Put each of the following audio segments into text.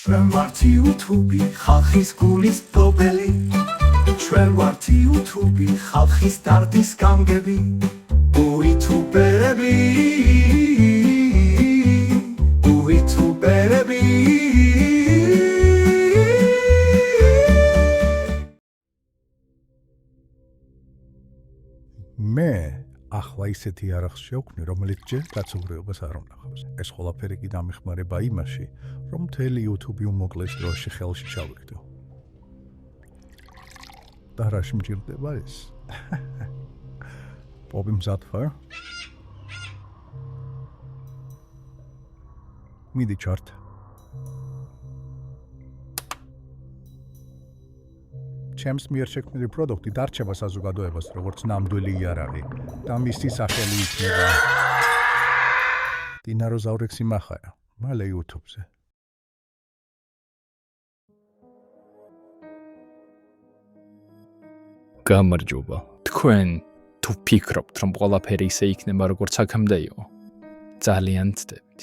ჩვენ ვართ YouTube, ხალხის გულის მფლობელი. ჩვენ ვართ YouTube, ხალხის დარდის გამგები. უიუთუბერები, უიუთუბერები. მე ახლა ისეთი არახს შევქმნი, რომელიც ჯერ კაცობრიობას არ უნახავს. ეს ყველაფერი კი დამეხმარება იმაში, რომ მთელი YouTube უმოკლეს დროში ხელში ჩავიგდო. და რა შემჭირდება ეს? პოპი მზად ხარ? მიდი ჩარტ. ჩემს მიერ შექმნილი პროდუქტი დარჩება საზოგადოებას როგორც ნამდვილი იარაღი და მისი სახელი იქნება დინაროზავრექსი მახარა მალე YouTube-ზე. გამარჯობა. თქვენ თუ ფიქრობთ, რომ ყველაფერი ისე იქნება, როგორც აქამდე იყო, ძალიან ცდებთ.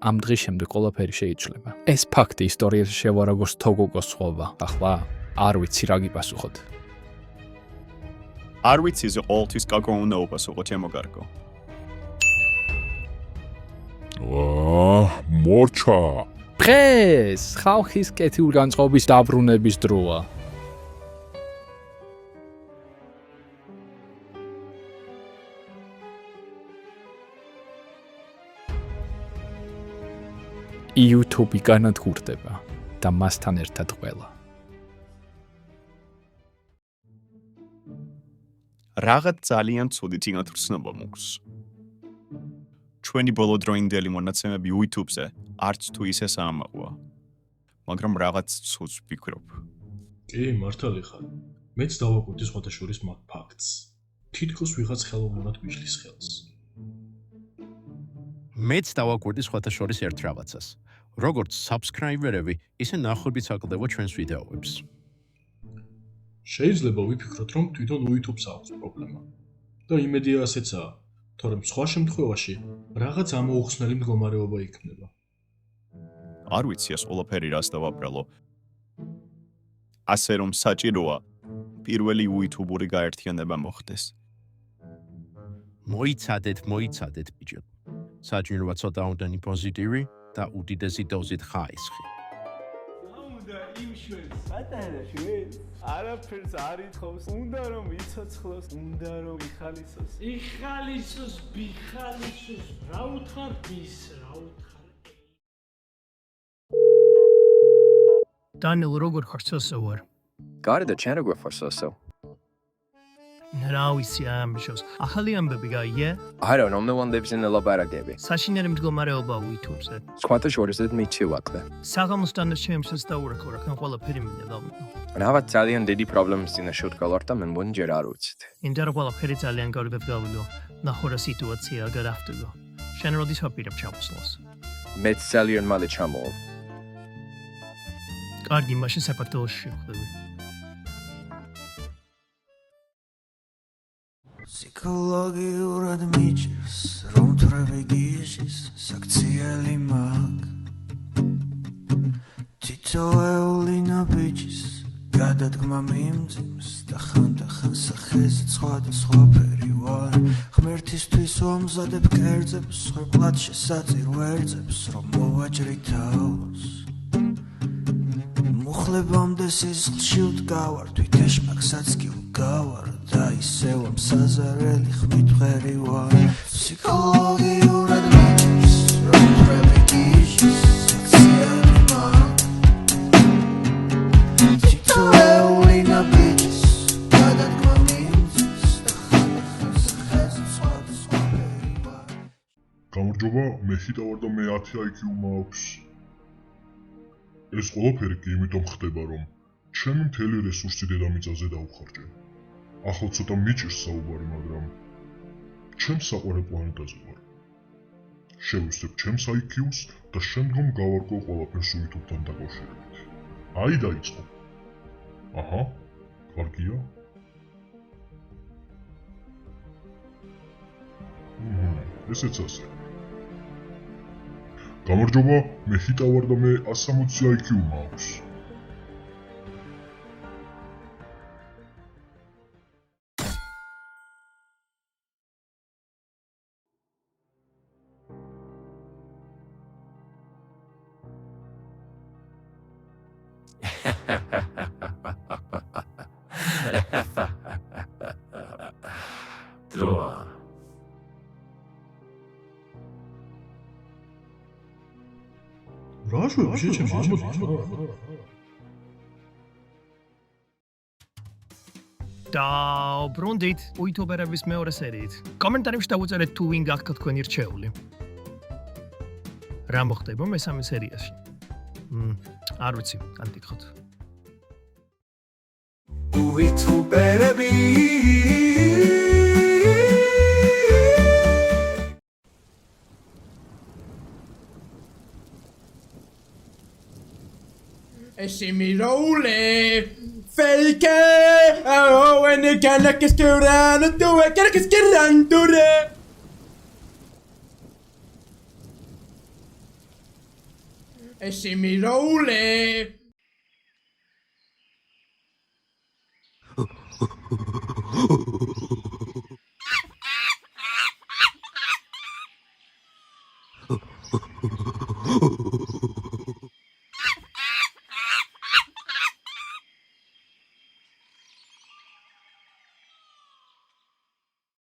ამ დღის შემდეგ ყველაფერი შეიძლება. ეს ფაქტი ისტორიაში შევა როგორც თოგოგოს სხვაობა. ახლა არ ვიცი რა გიპასუხოთ. არ ვიცი ზე ყოველთვის კაკო უნდა უპასუხო ჩემოგარგო. მორჩა. დღეს ხალხის კეთილგანწყობის დაბრუნების დროა. YouTube განადგურდება და მასთან ერთად ყველა. Რაღაც ძალიან ცუდი თინათრცნობა მოქვს. ჩვენი ბოლოდროინდელი მონაცემები YouTube-ზე არც თუ ისე საამაყოა. მაგრამ რაღაც ცუდს ვფიქრობ. კი, მართალი ხარ. მეც დავაკვირდი სხვათა შორის მაგ ფაქტს. თითქოს ვიღაც ხელოვნურად გვიშლის ხელს. მეც დავაკვირდი სხვათა შორის ერთ რაღაცას. როგორც subscriber-ები, ისე ნახვებიც აკლდება ჩვენს ვიდეოებს. შეიძლება ვიფიქროთ, რომ თვითონ YouTube-ს აქვს პრობლემა. და იმედია ასეცაა, თორემ სხვა შემთხვევაში რაღაც ამოუხსნელი მდგომარეობა იქნება. არ ვიცი ეს ყველაფერი რას დავაბრალო. ასე რომ საჭიროა პირველი YouTube-ური გაერთიანება მოხდეს. მოიცადეთ, ბიჭო. საჭიროა ცოტა უდენი პოზიტივი და უდიდესი დოზით ხაისხი. უნდა იმ შვილს, პატარა შვილს, არაფერს არ ითხოვს, უნდა რომ იცოცხლოს, უნდა რომ იხალისოს. იხალისოს, ბიხალისოს, რა უთხარ ის, რა უთხარ. დანიელ, როგორ ხარ სოსო ვარ? გარდა ჩენ როგორ ხარ სოსო? რა ვიცი ამიშოს. ახალი ამბები გაიგე? I don't know, no one lives in the laboratory. საშინელი მდგომარეობა YouTube-ზე. სხვათა შორის me too აკლე. საღამოს დანარჩენებს დაურეკო, რადგან ყველაფერი მინდა დავმეტო. რავაც ძალიან დიდი პრობლემის წინაშე ვდგავარ და მე მგონი ჯერ არ ვიცით. იმდა რომ ყველაფერი ძალიან კარგად გავიდო. ნახო რა სიტუაცია გადავხდება. შენ როდის ვაპირებ ჩამოსვლას? მეც ძალიან მალე ჩამოვალ. კარგი, მაშინ საფრთხეში შევხვდები. Psicologiურად მიჭირს, რომ თრები გიჟის, საქციელი მაგ. თითოეული ნაბიჯის, გადადგმა მიმძიმს და ხანდახან სახეზე სხვადასხვაფერი ვარ. ღმერთისთვის ვამზადებ კერძებს, ხვერპლად შესაწირ ვერძებს, რომ მოვაჭრი თავს. მუხლებამდე სისხლში ვდგავარ, თვითეშმაკსაც კი ვგავარ და ისევ ამ საზარელი ხმით ვღერი ვარ. ფსიქოლოგიურად მიჭირს, რომ თრები გიჟის, საქციელი მაგ. თითოეული ნაბიჯის, გადადგმა მიმძიმს და ხანდახან სახეზე სხვადასხვაფერი ვარ. გამარჯობა, მე ჰიტა ვარ და მე 10 IQ მაქვს. ეს ყველაფერი კი იმიტომ ხდება, რომ ჩემი მთელი რესურსი დედამიწაზე დავხარჯე. ახლა ცოტა მიჭირს საუბარი, მაგრამ ჩემს საყვარელ პლანეტაზე ვარ. შევისწრებ ჩემს IQ-ს და შემდგომ გავარკვევ ყველაფერს YouTube-თან დაკავშირებით. აი დაიწყო. აჰა, კარგია. ესეც ასე. გამარჯობა, მე ჰიტა ვარ და მე 160 IQ მაქვს. დროა. რა შვები შეჩემ და ბრუნდით უიტუბერების მეორე სერიით. კომენტარებში დავუწერეთ თუ ვინ გახდა თქვენი რჩეული. რა მოხდება მესამე სერიაში? არ ვიცი, ანტიკხოთ. უიტუბერები Shimiroule, fake, oh, and the gana que esquerano, tu que esquerandure. Shimiroule.